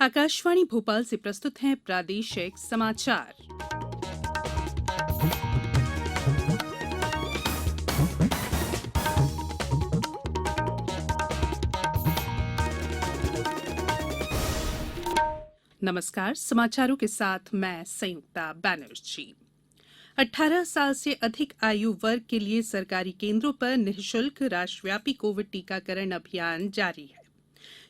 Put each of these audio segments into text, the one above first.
आकाशवाणी भोपाल से प्रस्तुत हैं प्रादेशिक समाचार। नमस्कार, समाचारों के साथ मैं संयुक्ता बैनर्जी। 18 साल से अधिक आयु वर्ग के लिए सरकारी केंद्रों पर निःशुल्क राष्ट्रव्यापी कोविड टीकाकरण अभियान जारी है।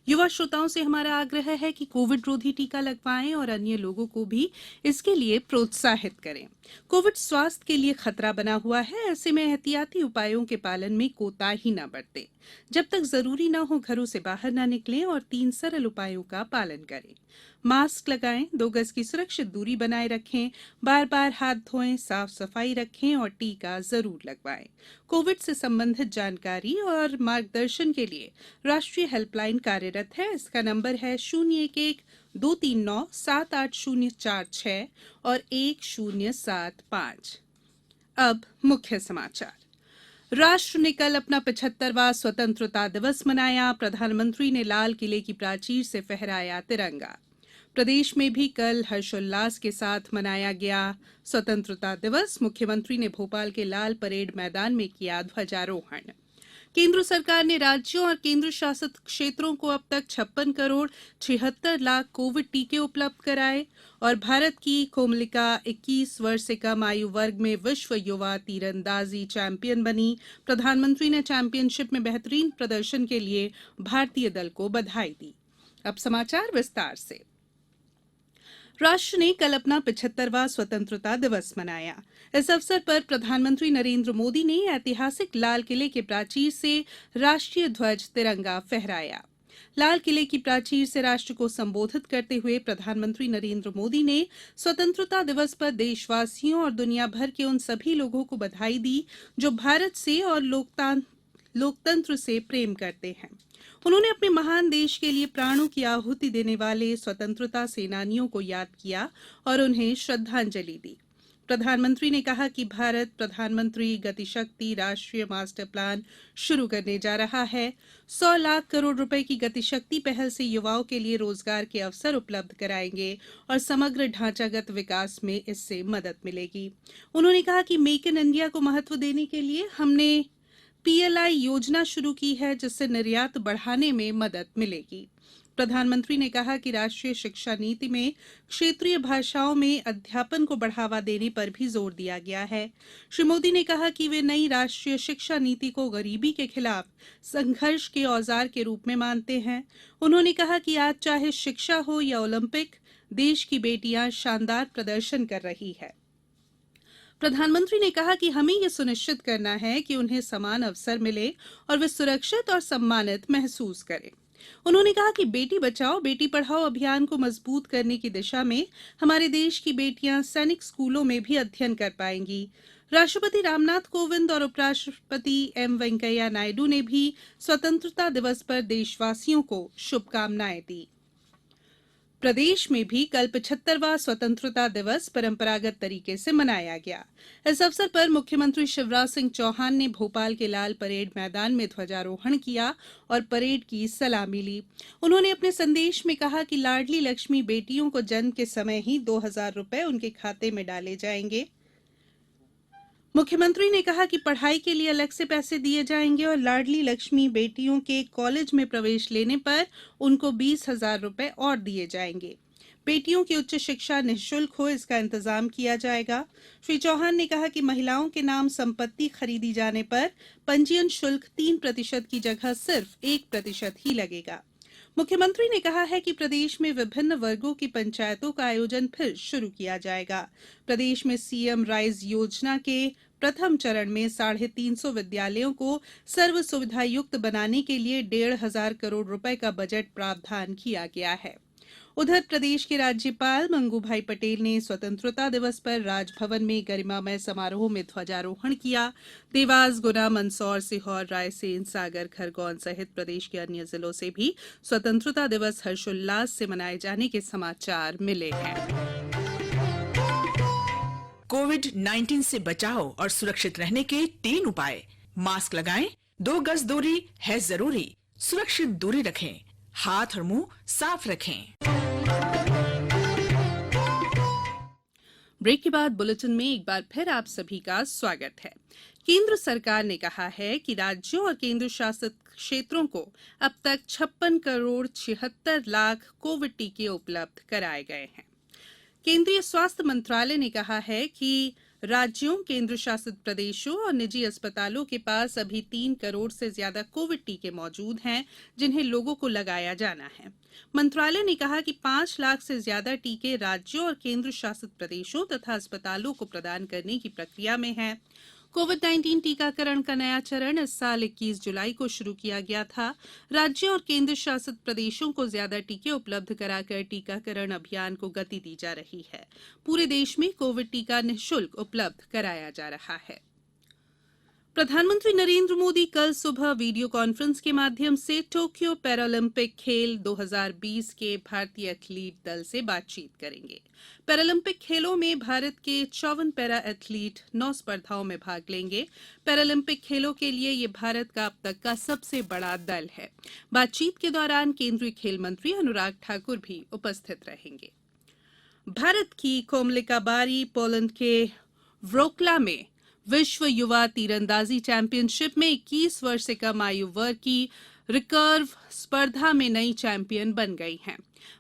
युवा श्रोताओं से हमारा आग्रह है कि कोविड रोधी टीका लगवाएं और अन्य लोगों को भी इसके लिए प्रोत्साहित करें। कोविड स्वास्थ्य के लिए खतरा बना हुआ है, ऐसे में एहतियाती उपायों के पालन में कोताही न बरतें। जब तक जरूरी न हो घरों से बाहर न निकलें और 3 सरल उपायों का पालन करें। मास्क लगाएं, 2 गज की सुरक्षित दूरी बनाए रखें, बार-बार हाथ धोएं, साफ सफाई रखें और टीका जरूर लगवाएं। कोविड से संबंधित जानकारी और मार्गदर्शन के लिए राष्ट्रीय हेल्पलाइन कार्यरत है। इसका नंबर है 011-239-78046 और 1075। अब मुख्य समाचार। राष्ट्र ने कल अपना 75वां स्वतंत्रता दिवस मनाया। प्रधानमंत्री ने लाल किले की प्राचीर से फहराया तिरंगा। प्रदेश में भी कल हर्षोल्लास के साथ मनाया गया स्वतंत्रता दिवस। मुख्यमंत्री ने भोपाल के लाल परेड मैदान में किया ध्वजारोहण। केंद्र सरकार ने राज्यों और केंद्र शासित क्षेत्रों को अब तक 56 करोड़ 76 लाख कोविड टीके उपलब्ध कराए और भारत की कोमलिका 21 वर्ष से कम आयु वर्ग में विश्व युवा तीरंदाजी चैंपियन बनी। प्रधानमंत्री ने चैंपियनशिप में बेहतरीन प्रदर्शन के लिए भारतीय दल को बधाई दी। अब समाचार विस्तार से। राष्ट्र ने कल अपना 75वां स्वतंत्रता दिवस मनाया। इस अवसर पर प्रधानमंत्री नरेंद्र मोदी ने ऐतिहासिक लाल किले के प्राचीर से राष्ट्रीय ध्वज तिरंगा फहराया। लाल किले की प्राचीर से राष्ट्र को संबोधित करते हुए प्रधानमंत्री नरेंद्र मोदी ने स्वतंत्रता दिवस पर देशवासियों और दुनिया भर के उन सभी लोगों को बधाई दी जो भारत से और लोकतंत्र से प्रेम करते हैं। उन्होंने अपने महान देश के लिए प्राणों की आहुति देने वाले स्वतंत्रता सेनानियों को याद किया और उन्हें श्रद्धांजलि दी। प्रधानमंत्री ने कहा कि भारत प्रधानमंत्री गतिशक्ति राष्ट्रीय मास्टर प्लान शुरू करने जा रहा है। 100 लाख करोड़ रुपए की गतिशक्ति पहल से युवाओं के लिए रोजगार के अवसर उपलब्ध कराएंगे और समग्र ढांचागत विकास में इससे मदद मिलेगी। उन्होंने कहा कि मेक इन इंडिया को महत्व देने के लिए हमने PLI योजना शुरू की है, जिससे निर्यात बढ़ाने में मदद मिलेगी। प्रधानमंत्री ने कहा कि राष्ट्रीय शिक्षा नीति में क्षेत्रीय भाषाओं में अध्यापन को बढ़ावा देने पर भी जोर दिया गया है। श्री मोदी ने कहा कि वे नई राष्ट्रीय शिक्षा नीति को गरीबी के खिलाफ संघर्ष के औजार के रूप में मानते हैं। उन्होंने कहा कि आज चाहे शिक्षा हो या ओलंपिक, देश की बेटियां शानदार प्रदर्शन कर रही है। प्रधानमंत्री ने कहा कि हमें यह सुनिश्चित करना है कि उन्हें समान अवसर मिले और वे सुरक्षित और सम्मानित महसूस करें। उन्होंने कहा कि बेटी बचाओ बेटी पढ़ाओ अभियान को मजबूत करने की दिशा में हमारे देश की बेटियां सैनिक स्कूलों में भी अध्ययन कर पाएंगी। राष्ट्रपति रामनाथ कोविंद और उपराष्ट्रपति M वेंकैया नायडू ने भी स्वतंत्रता दिवस पर देशवासियों को शुभकामनाएं दी। प्रदेश में भी कल 75वां स्वतंत्रता दिवस परंपरागत तरीके से मनाया गया। इस अवसर पर मुख्यमंत्री शिवराज सिंह चौहान ने भोपाल के लाल परेड मैदान में ध्वजारोहण किया और परेड की सलामी ली। उन्होंने अपने संदेश में कहा कि लाडली लक्ष्मी बेटियों को जन्म के समय ही 2000 रुपए उनके खाते में डाले जाएंगे। मुख्यमंत्री ने कहा कि पढ़ाई के लिए अलग से पैसे दिए जाएंगे और लाडली लक्ष्मी बेटियों के कॉलेज में प्रवेश लेने पर उनको 20,000 रुपए और दिए जाएंगे। बेटियों की उच्च शिक्षा निःशुल्क हो, इसका इंतजाम किया जाएगा। श्री चौहान ने कहा कि महिलाओं के नाम संपत्ति खरीदी जाने पर पंजीयन शुल्क 3% की जगह सिर्फ 1% ही लगेगा। मुख्यमंत्री ने कहा है कि प्रदेश में विभिन्न वर्गों की पंचायतों का आयोजन फिर शुरू किया जाएगा। प्रदेश में CM राइज योजना के प्रथम चरण में 350 विद्यालयों को सर्व सुविधा युक्त बनाने के लिए 1,500 करोड़ रुपए का बजट प्रावधान किया गया है। उधर प्रदेश के राज्यपाल मंगू भाई पटेल ने स्वतंत्रता दिवस पर राजभवन में गरिमामय समारोह में ध्वजारोहण किया। देवास, गुना, मंदसौर, सीहोर, रायसेन, सागर, खरगोन सहित प्रदेश के अन्य जिलों से भी स्वतंत्रता दिवस हर्षोल्लास से मनाए जाने के समाचार मिले हैं। कोविड-19 से बचाव और सुरक्षित रहने के 3 उपाय। मास्क लगाएं, 2 गज दूरी है जरूरी, सुरक्षित दूरी रखें, हाथ और मुंह साफ रखें। ब्रेक के बाद बुलेटिन में एक बार फिर आप सभी का स्वागत है। केंद्र सरकार ने कहा है कि राज्यों और केंद्र शासित क्षेत्रों को अब तक 56 करोड़ 76 लाख कोविड टीके उपलब्ध कराए गए हैं। केंद्रीय स्वास्थ्य मंत्रालय ने कहा है कि राज्यों, केंद्र शासित प्रदेशों और निजी अस्पतालों के पास अभी 3 करोड़ से ज्यादा कोविड टीके मौजूद हैं, जिन्हें लोगों को लगाया जाना है। मंत्रालय ने कहा कि 5 लाख से ज्यादा टीके राज्यों और केंद्र शासित प्रदेशों तथा अस्पतालों को प्रदान करने की प्रक्रिया में है। कोविड-19 टीकाकरण का नया चरण इस साल 21 जुलाई को शुरू किया गया था। राज्यों और केंद्र शासित प्रदेशों को ज्यादा टीके उपलब्ध कराकर टीकाकरण अभियान को गति दी जा रही है। पूरे देश में कोविड टीका निःशुल्क उपलब्ध कराया जा रहा है। प्रधानमंत्री नरेंद्र मोदी कल सुबह वीडियो कॉन्फ्रेंस के माध्यम से टोक्यो पैरालंपिक खेल 2020 के भारतीय एथलीट दल से बातचीत करेंगे। पैरालंपिक खेलों में भारत के 54 पैरा एथलीट 9 स्पर्धाओं में भाग लेंगे। पैरालंपिक खेलों के लिए ये भारत का अब तक का सबसे बड़ा दल है। बातचीत के दौरान केंद्रीय खेल मंत्री अनुराग ठाकुर भी उपस्थित रहेंगे। भारत की कोमलिका बारी पोलैंड के व्रोक्ला में विश्व युवा तीरंदाजी चैंपियनशिप में 21 वर्ष से कम आयु वर्ग की रिकर्व स्पर्धा में नई चैंपियन बन गई हैं।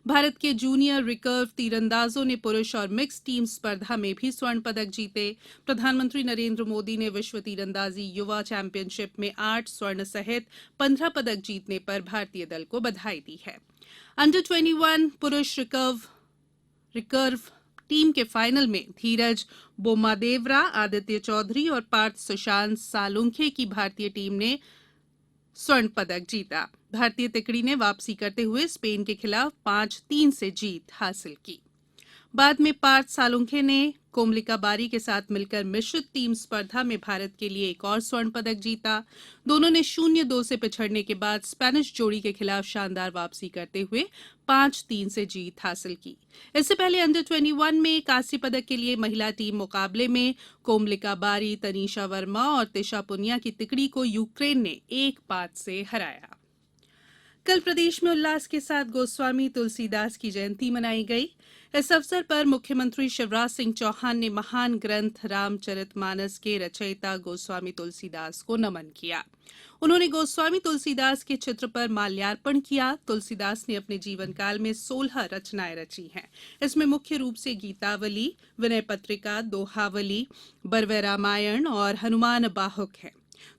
भारत के जूनियर रिकर्व तीरंदाजों ने पुरुष और मिक्स टीम स्पर्धा में भी स्वर्ण पदक जीते। प्रधानमंत्री नरेंद्र मोदी ने विश्व तीरंदाजी युवा चैंपियनशिप में 8 स्वर्ण सहित 15 पदक जीतने पर भारतीय दल को बधाई दी है। अंडर 21 पुरुष रिकर्व टीम के फाइनल में धीरज बोमादेवरा, आदित्य चौधरी और पार्थ सुशांत सालुंखे की भारतीय टीम ने स्वर्ण पदक जीता। भारतीय तिकड़ी ने वापसी करते हुए स्पेन के खिलाफ 5-3 से जीत हासिल की। बाद में पार्थ सालुंखे ने कोमलिका बारी के साथ मिलकर मिश्रित टीम स्पर्धा में भारत के लिए एक और स्वर्ण पदक जीता। दोनों ने 0-2 से पिछड़ने के बाद स्पेनिश जोड़ी के खिलाफ शानदार वापसी करते हुए 5-3 से जीत हासिल की। इससे पहले अंडर 21 में कांस्य पदक के लिए महिला टीम मुकाबले में कोमलिका बारी, तनीषा वर्मा और तिशा पुनिया की तिकड़ी को यूक्रेन ने 1-5 से हराया। कल प्रदेश में उल्लास के साथ गोस्वामी तुलसीदास की जयंती मनाई गई। इस अवसर पर मुख्यमंत्री शिवराज सिंह चौहान ने महान ग्रंथ रामचरितमानस के रचयिता गोस्वामी तुलसीदास को नमन किया। उन्होंने गोस्वामी तुलसीदास के चित्र पर माल्यार्पण किया। तुलसीदास ने अपने जीवन काल में 16 रचनाएं रची हैं। इसमें मुख्य रूप से गीतावली, विनय पत्रिका, दोहावली, बरवे रामायण और हनुमान बाहुक हैं।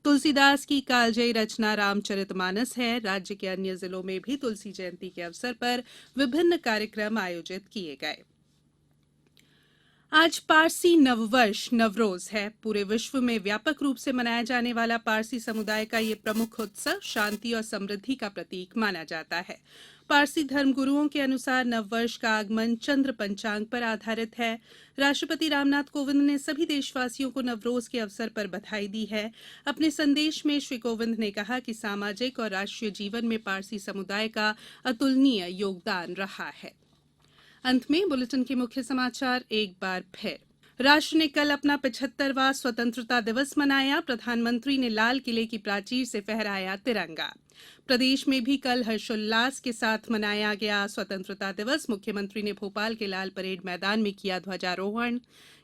तुलसीदास की कालजयी रचना रामचरितमानस है। राज्य के अन्य जिलों में भी तुलसी जयंती के अवसर पर विभिन्न कार्यक्रम आयोजित किए गए। आज पारसी नववर्ष नवरोज है। पूरे विश्व में व्यापक रूप से मनाया जाने वाला पारसी समुदाय का ये प्रमुख उत्सव शांति और समृद्धि का प्रतीक माना जाता है। पारसी धर्मगुरुओं के अनुसार नववर्ष का आगमन चंद्र पंचांग पर आधारित है। राष्ट्रपति रामनाथ कोविंद ने सभी देशवासियों को नवरोज के अवसर पर बधाई दी है। अपने संदेश में श्री कोविंद ने कहा कि सामाजिक और राष्ट्रीय जीवन में पारसी समुदाय का अतुलनीय योगदान रहा है। अंत में बुलेटिन के मुख्य समाचार एक बार फिर। राष्ट्र ने कल अपना 75वां स्वतंत्रता दिवस मनाया। प्रधानमंत्री ने लाल किले की प्राचीर से फहराया तिरंगा। प्रदेश में भी कल हर्षोल्लास के साथ मनाया गया स्वतंत्रता दिवस। मुख्यमंत्री ने भोपाल के लाल परेड मैदान में किया ध्वजारोहण।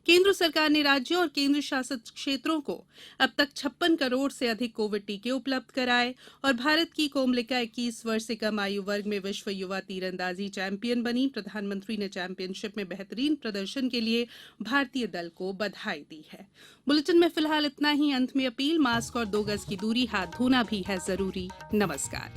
केंद्र सरकार ने राज्यों और केंद्र शासित क्षेत्रों को अब तक 56 करोड़ से अधिक कोविड टीके उपलब्ध कराए और भारत की कोमलिका 21 वर्ष से कम आयु वर्ग में विश्व युवा तीरंदाजी चैंपियन बनी। प्रधानमंत्री ने चैंपियनशिप में बेहतरीन प्रदर्शन के लिए भारतीय दल को बधाई दी है। बुलेटिन में फिलहाल इतना ही। अंत में अपील, मास्क और 2 गज की दूरी, हाथ धोना भी है जरूरी। नमस्कार।